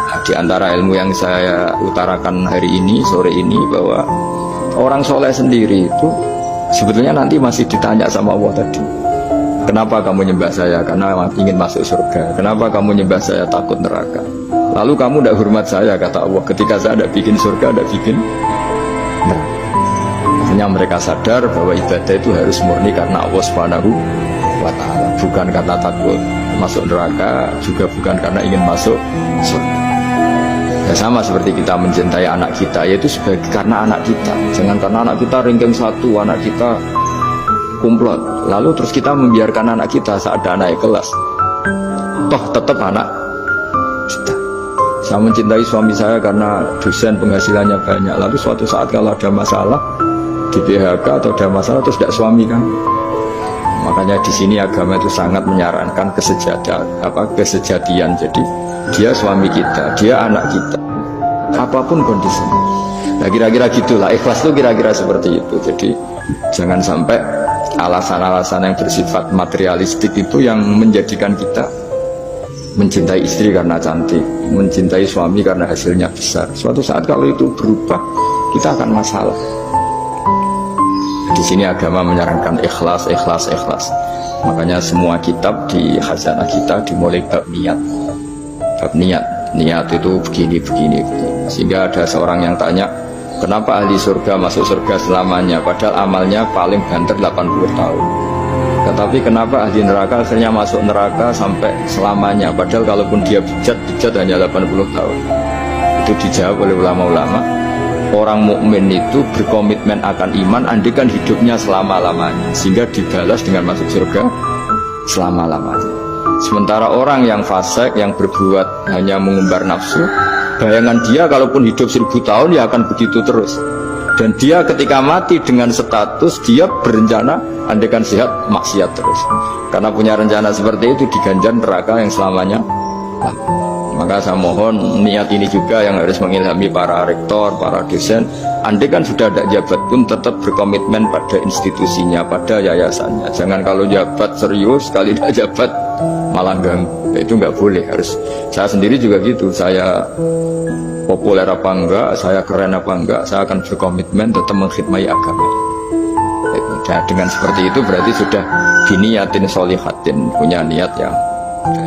Di antara ilmu yang saya utarakan hari ini, sore ini, bahwa orang soleh sendiri itu sebetulnya nanti masih ditanya sama Allah tadi. Kenapa kamu nyembah saya? Karena ingin masuk surga. Kenapa kamu nyembah saya? Takut neraka. Lalu kamu tidak hormat saya, kata Allah, ketika saya tidak bikin surga, tidak bikin neraka. Artinya mereka sadar bahwa ibadah itu harus murni karena Allah Subhanahu wa ta'ala, bukan karena takut masuk neraka, juga bukan karena ingin masuk surga. Ya sama seperti kita mencintai anak kita, yaitu sebagai karena anak kita. Jangan karena anak kita ranking 1, anak kita kumplot, lalu terus kita membiarkan anak kita saat ada anak kelas. Toh tetap anak kita. Saya mencintai suami saya karena dosen penghasilannya banyak, lalu suatu saat kalau ada masalah di PHK atau ada masalah terus tidak suami kan. Makanya di sini agama itu sangat menyarankan kesejatian. Jadi dia suami kita, dia anak kita, apapun kondisinya. Nah kira-kira gitulah, ikhlas itu kira-kira seperti itu. Jadi jangan sampai alasan-alasan yang bersifat materialistik itu yang menjadikan kita mencintai istri karena cantik, mencintai suami karena hasilnya besar. Suatu saat kalau itu berubah, kita akan masalah. Di sini agama menyarankan ikhlas. Makanya semua kitab di khazanah kita dimulai bab niat. Bab niat itu begini. Sehingga ada seorang yang tanya, kenapa ahli surga masuk surga selamanya, padahal amalnya paling banter 80 tahun. Tetapi kenapa ahli neraka akhirnya masuk neraka sampai selamanya, padahal kalaupun dia bejat hanya 80 tahun. Itu dijawab oleh ulama-ulama, orang mukmin itu berkomitmen akan iman andikan hidupnya selama-lamanya, sehingga dibalas dengan masuk surga selama-lamanya. Sementara orang yang fasik, yang berbuat hanya mengumbar nafsu, bayangan dia kalaupun hidup 1000 tahun ya akan begitu terus. Dan dia ketika mati dengan status dia berencana andikan sehat maksiat terus. Karena punya rencana seperti itu diganjar neraka yang selamanya. Maka saya mohon niat ini juga yang harus mengilhami para rektor, para dosen. Andai kan sudah ada jabat pun tetap berkomitmen pada institusinya, pada yayasannya. Jangan kalau jabat serius, sekali tidak jabat malah ganggu. Itu nggak boleh. Harus. Saya sendiri juga gitu. Saya populer apa enggak, saya keren apa enggak, saya akan berkomitmen tetap mengkhidmati agama. Dengan seperti itu berarti sudah diniatin solihatin, punya niat yang baik.